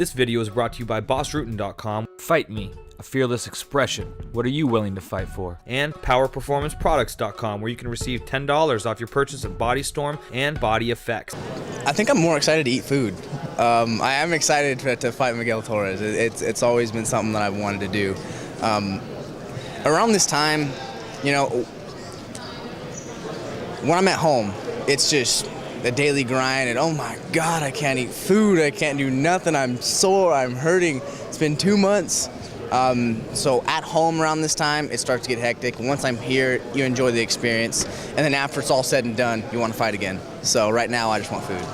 This video is brought to you by BossRootin.com. Fight me, a fearless expression. What are you willing to fight for? And PowerPerformanceProducts.com, where you can receive $10 off your purchase of Body Storm and Body Effects. I think I'm more excited to eat food. I am excited to fight Miguel Torres. It's always been something that I've wanted to do. Around this time, you know, when I'm at home, it's just the daily grind, and oh my God, I can't eat food, I can't do nothing, I'm sore, I'm hurting. It's been 2 months. So at home around this time, it starts to get hectic. Once I'm here, you enjoy the experience, and then after it's all said and done, you want to fight again. So right now, I just want food.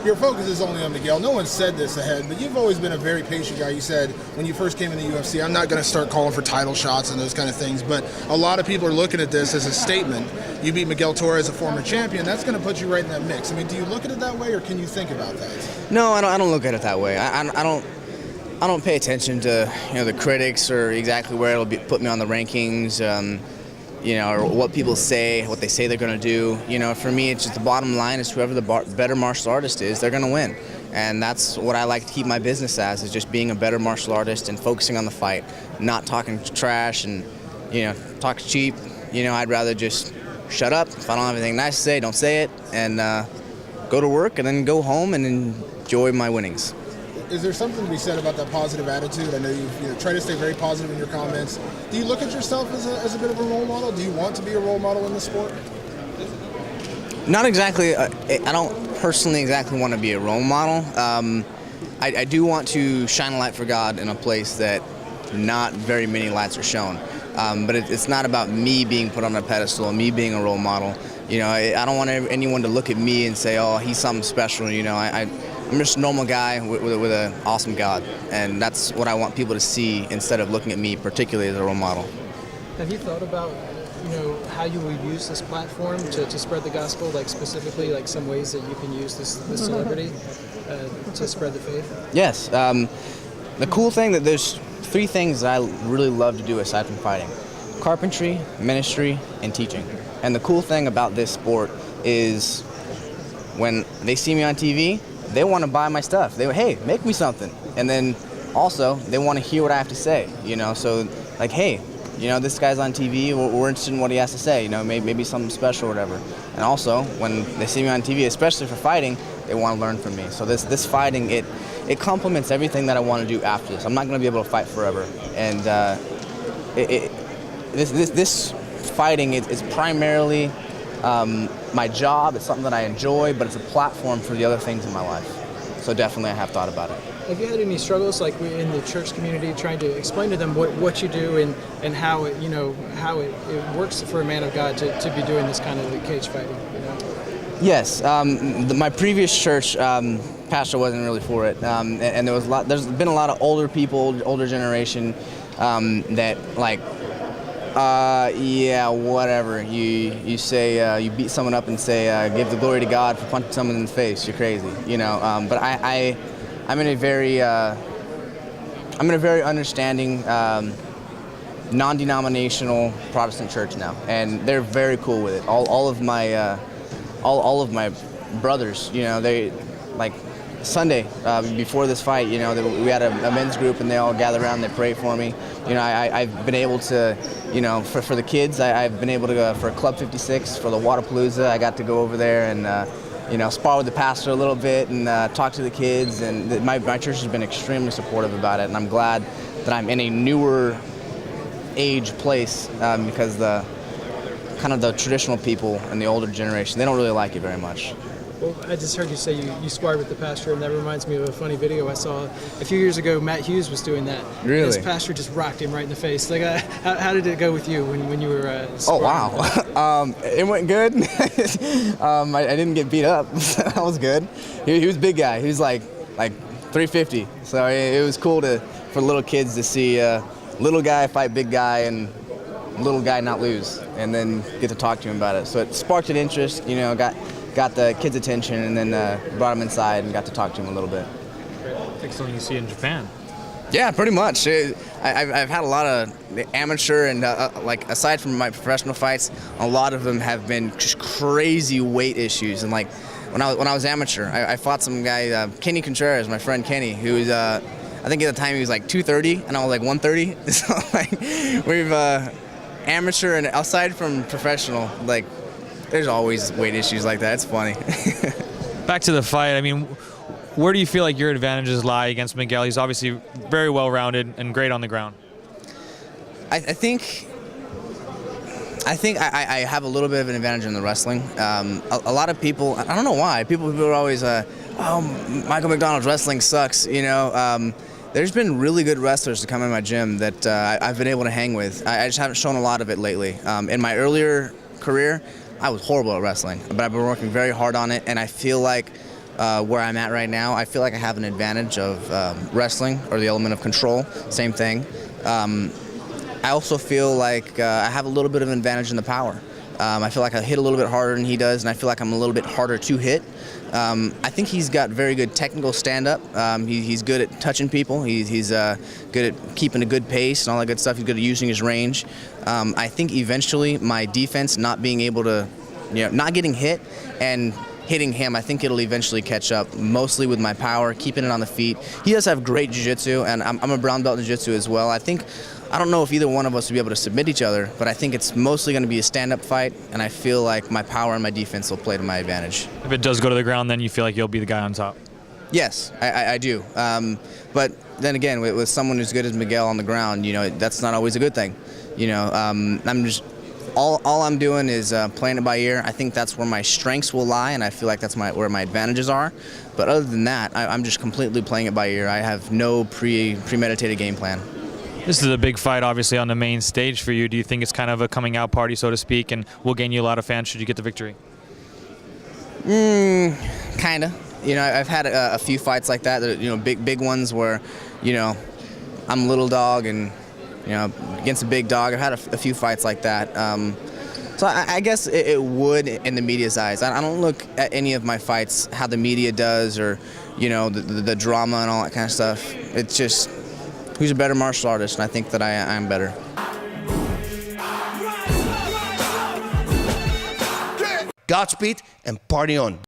Your focus is only on Miguel. No one said this ahead, but you've always been a very patient guy. You said when you first came in the UFC, I'm not going to start calling for title shots and those kind of things, but a lot of people are looking at this as a statement. You beat Miguel Torres, a former champion. That's going to put you right in that mix. I mean, do you look at it that way, or can you think about that? No, I don't look at it that way. I don't pay attention to the critics or exactly where it'll put me on the rankings. Or what people say, what they say they're going to do. For me, it's just the bottom line is whoever the better martial artist is, they're going to win. And that's what I like to keep my business as, is just being a better martial artist and focusing on the fight, not talking trash and, talk cheap. I'd rather just shut up. If I don't have anything nice to say, don't say it, and go to work and then go home and enjoy my winnings. Is there something to be said about that positive attitude? I know you try to stay very positive in your comments. Do you look at yourself as a bit of a role model? Do you want to be a role model in the sport? Not exactly. I don't personally exactly want to be a role model. I do want to shine a light for God in a place that not very many lights are shown. But it's not about me being put on a pedestal, me being a role model. I don't want anyone to look at me and say, oh, he's something special. I'm just a normal guy with an awesome God, and that's what I want people to see instead of looking at me particularly as a role model. Have you thought about, how you will use this platform to spread the gospel, like specifically, like some ways that you can use this celebrity to spread the faith? Yes. The cool thing that there's 3 things that I really love to do aside from fighting: carpentry, ministry, and teaching. And the cool thing about this sport is when they see me on TV, they want to buy my stuff. They hey, make me something. And then also, they want to hear what I have to say, So, like, hey, this guy's on TV, we're interested in what he has to say, maybe something special or whatever. And also, when they see me on TV, especially for fighting, they want to learn from me. So this fighting, it complements everything that I want to do after this. I'm not going to be able to fight forever. And this fighting is primarily my job. It's something that I enjoy, but it's a platform for the other things in my life. So definitely I have thought about it. Have you had any struggles, like in the church community, trying to explain to them what you do and how it it works for a man of God to be doing this kind of cage fighting? Yes, my previous church pastor wasn't really for it, and there's been a lot of older people, older generation that like. Yeah, whatever. You say you beat someone up and say give the glory to God for punching someone in the face. You're crazy, But I'm in a very understanding, non-denominational Protestant church now, and they're very cool with it. All of my brothers, they like. Sunday before this fight, we had a men's group and they all gathered around and they prayed for me. I've been able to, for the kids, I've been able to go for Club 56 for the Wadapalooza. I got to go over there and, spar with the pastor a little bit and talk to the kids. And my church has been extremely supportive about it. And I'm glad that I'm in a newer age place because the traditional people and the older generation, they don't really like it very much. Well, I just heard you say you sparred with the pastor, and that reminds me of a funny video I saw a few years ago. Matt Hughes was doing that. Really? His pastor just rocked him right in the face. Like, how did it go with you when you were sparring? Oh, wow. It went good. I didn't get beat up. That was good. He was a big guy. He was like 350. So it was cool for little kids to see little guy fight big guy and little guy not lose, and then get to talk to him about it. So it sparked an interest, got the kids' attention, and then brought them inside and got to talk to them a little bit. Next time you see in Japan. Yeah, pretty much. I've had a lot of amateur and like aside from my professional fights, a lot of them have been just crazy weight issues. And like when I was amateur, I fought some guy, Kenny Contreras, my friend Kenny, who's I think at the time he was like 230 and I was like 130. So like we've amateur and aside from professional, like there's always weight issues like that. It's funny. Back to the fight. I mean, where do you feel like your advantages lie against Miguel? He's obviously very well-rounded and great on the ground. I think I have a little bit of an advantage in the wrestling. A lot of people, I don't know why, people are always, oh, Michael McDonald's wrestling sucks, you know. There's been really good wrestlers to come in my gym that I've been able to hang with. I just haven't shown a lot of it lately. In my earlier career, I was horrible at wrestling, but I've been working very hard on it, and I feel like where I'm at right now, I feel like I have an advantage of wrestling or the element of control, same thing. I also feel like I have a little bit of an advantage in the power. I feel like I hit a little bit harder than he does, and I feel like I'm a little bit harder to hit. I think he's got very good technical stand-up. He's good at touching people. He's good at keeping a good pace and all that good stuff. He's good at using his range. I think eventually my defense not being able to, not getting hit and hitting him, I think it'll eventually catch up, mostly with my power, keeping it on the feet. He does have great jiu-jitsu, and I'm a brown belt in jiu-jitsu as well. I don't know if either one of us will be able to submit each other, but I think it's mostly going to be a stand-up fight, and I feel like my power and my defense will play to my advantage. If it does go to the ground, then you feel like you'll be the guy on top. Yes, I do. But then again, with someone who's good as Miguel on the ground, that's not always a good thing. I'm just all I'm doing is playing it by ear. I think that's where my strengths will lie, and I feel like that's where my advantages are. But other than that, I'm just completely playing it by ear. I have no premeditated game plan. This is a big fight, obviously, on the main stage for you. Do you think it's kind of a coming out party, so to speak, and will gain you a lot of fans should you get the victory? Kind of. I've had a few fights like that, big ones where, I'm a little dog and, against a big dog. I've had a few fights like that. So I guess it would in the media's eyes. I don't look at any of my fights how the media does or, the drama and all that kind of stuff. It's just who's a better martial artist, and I think that I'm better. Godspeed and party on.